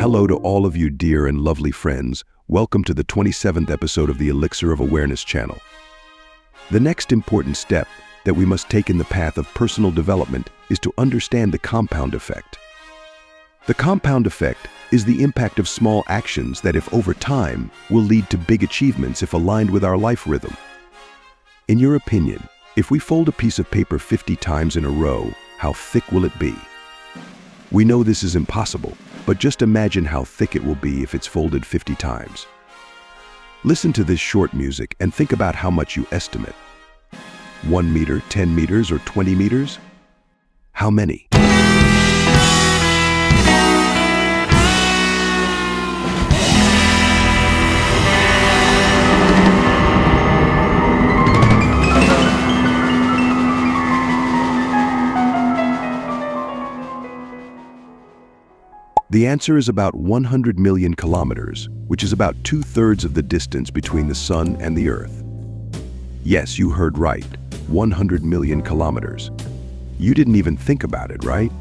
Hello to all of you dear and lovely friends. Welcome to the 27th episode of the Elixir of Awareness channel. The next important step that we must take in the path of personal development is to understand the compound effect. The compound effect is the impact of small actions that, if over time, will lead to big achievements if aligned with our life rhythm. In your opinion, if we fold a piece of paper 50 times in a row, how thick will it be? We know this is impossible, but just imagine how thick it will be if it's folded 50 times. Listen to this short music and think about how much you estimate. 1 meter, 10 meters, or 20 meters? How many? The answer is about 100 million kilometers, which is about 2/3 of the distance between the Sun and the Earth. Yes, you heard right, 100 million kilometers. You didn't even think about it, right?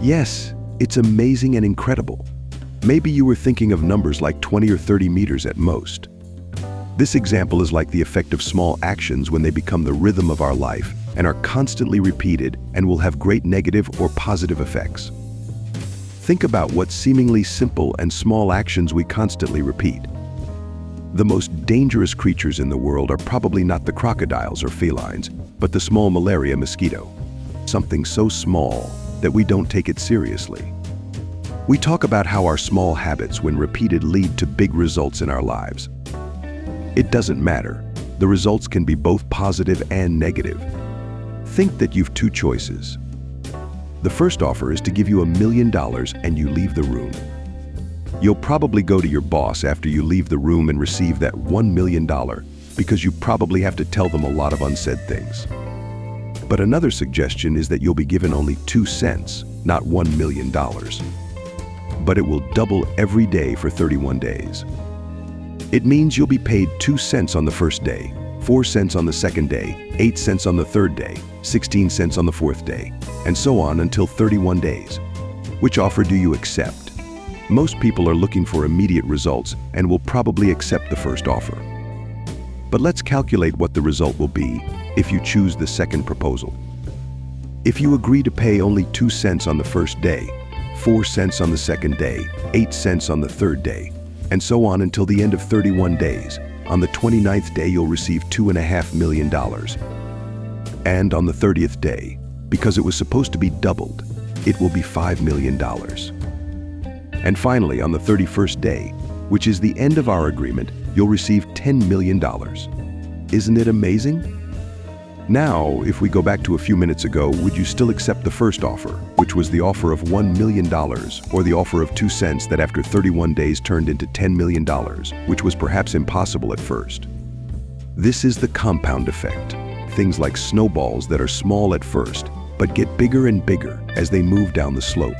Yes, it's amazing and incredible. Maybe you were thinking of numbers like 20 or 30 meters at most. This example is like the effect of small actions when they become the rhythm of our life and are constantly repeated and will have great negative or positive effects. Think about what seemingly simple and small actions we constantly repeat. The most dangerous creatures in the world are probably not the crocodiles or felines, but the small malaria mosquito. Something so small that we don't take it seriously. We talk about how our small habits, when repeated, lead to big results in our lives. It doesn't matter. The results can be both positive and negative. Think that you've two choices. The first offer is to give you $1 million and you leave the room. You'll probably go to your boss after you leave the room and receive that $1 million because you probably have to tell them a lot of unsaid things. But another suggestion is that you'll be given only 2 cents, not $1 million. But it will double every day for 31 days. It means you'll be paid 2 cents on the first day, 4 cents on the second day, 8 cents on the third day, 16 cents on the fourth day, and so on until 31 days. Which offer do you accept? Most people are looking for immediate results and will probably accept the first offer. But let's calculate what the result will be if you choose the second proposal. If you agree to pay only 2 cents on the first day, 4 cents on the second day, 8 cents on the third day, and so on until the end of 31 days, on the 29th day you'll receive $2.5 million. And on the 30th day, because it was supposed to be doubled, it will be $5 million. And finally, on the 31st day, which is the end of our agreement, you'll receive $10 million. Isn't it amazing? Now, if we go back to a few minutes ago, would you still accept the first offer, which was the offer of $1 million, or the offer of 2 cents that after 31 days turned into $10 million, which was perhaps impossible at first? This is the compound effect. Things like snowballs that are small at first, but get bigger and bigger as they move down the slope.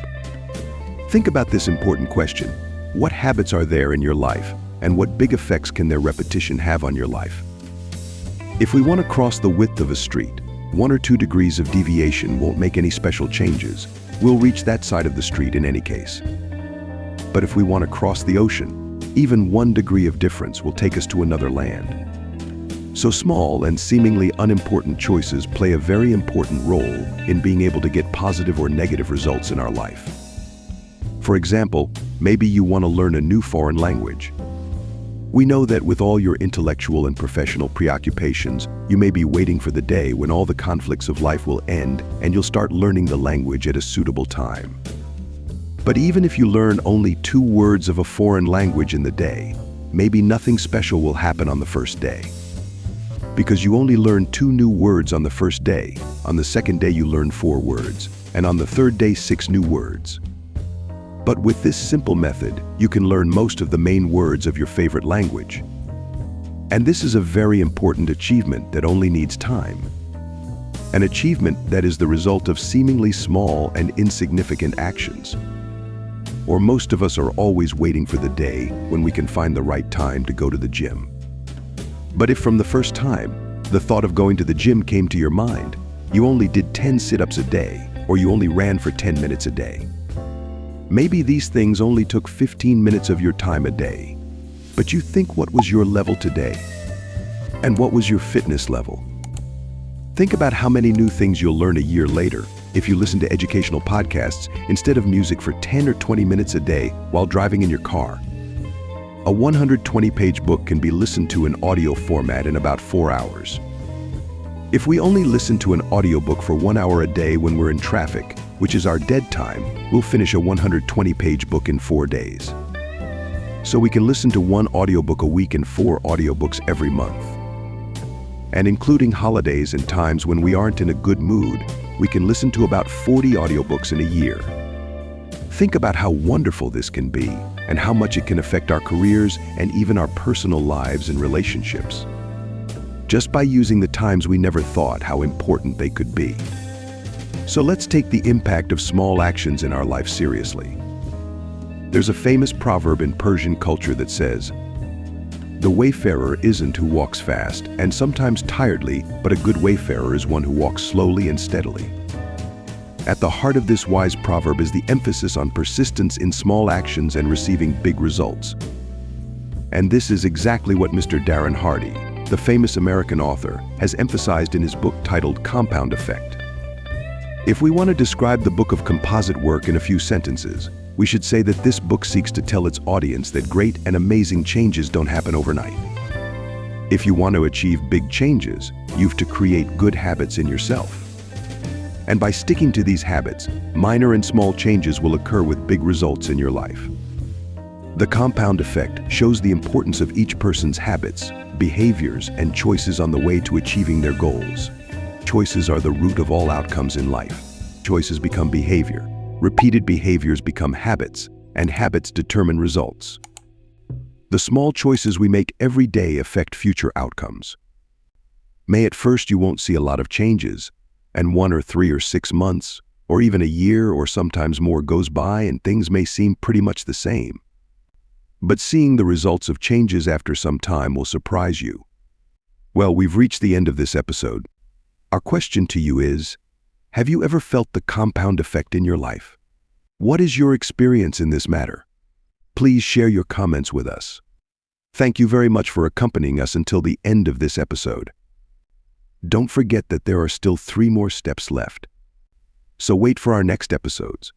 Think about this important question. What habits are there in your life, and what big effects can their repetition have on your life? If we want to cross the width of a street, 1 or 2 degrees of deviation won't make any special changes. We'll reach that side of the street in any case. But if we want to cross the ocean, even 1 degree of difference will take us to another land. So small and seemingly unimportant choices play a very important role in being able to get positive or negative results in our life. For example, maybe you want to learn a new foreign language. We know that with all your intellectual and professional preoccupations, you may be waiting for the day when all the conflicts of life will end and you'll start learning the language at a suitable time. But even if you learn only 2 words of a foreign language in the day, maybe nothing special will happen on the first day. Because you only learn 2 new words on the first day, on the second day you learn 4 words, and on the third day 6 new words. But with this simple method, you can learn most of the main words of your favorite language. And this is a very important achievement that only needs time. An achievement that is the result of seemingly small and insignificant actions. Or most of us are always waiting for the day when we can find the right time to go to the gym. But if from the first time, the thought of going to the gym came to your mind, you only did 10 sit-ups a day, or you only ran for 10 minutes a day. Maybe these things only took 15 minutes of your time a day. But you think, what was your level today? And what was your fitness level? Think about how many new things you'll learn a year later if you listen to educational podcasts instead of music for 10 or 20 minutes a day while driving in your car. A 120-page book can be listened to in audio format in about 4 hours. If we only listen to an audiobook for 1 hour a day when we're in traffic, which is our dead time, we'll finish a 120-page book in 4 days. So we can listen to one audiobook a week and 4 audiobooks every month. And including holidays and times when we aren't in a good mood, we can listen to about 40 audiobooks in a year. Think about how wonderful this can be and how much it can affect our careers and even our personal lives and relationships. Just by using the times we never thought how important they could be. So let's take the impact of small actions in our life seriously. There's a famous proverb in Persian culture that says, "The wayfarer isn't who walks fast and sometimes tiredly, but a good wayfarer is one who walks slowly and steadily." At the heart of this wise proverb is the emphasis on persistence in small actions and receiving big results. And this is exactly what Mr. Darren Hardy, the famous American author, has emphasized in his book titled Compound Effect. If we want to describe the book of composite work in a few sentences, we should say that this book seeks to tell its audience that great and amazing changes don't happen overnight. If you want to achieve big changes, you've to create good habits in yourself. And by sticking to these habits, minor and small changes will occur with big results in your life. The compound effect shows the importance of each person's habits, behaviors, and choices on the way to achieving their goals. Choices are the root of all outcomes in life. Choices become behavior. Repeated behaviors become habits, and habits determine results. The small choices we make every day affect future outcomes. May at first you won't see a lot of changes, and 1 or 3 or 6 months, or even a year or sometimes more goes by and things may seem pretty much the same. But seeing the results of changes after some time will surprise you. Well, we've reached the end of this episode. Our question to you is, have you ever felt the compound effect in your life? What is your experience in this matter? Please share your comments with us. Thank you very much for accompanying us until the end of this episode. Don't forget that there are still 3 more steps left. So wait for our next episodes.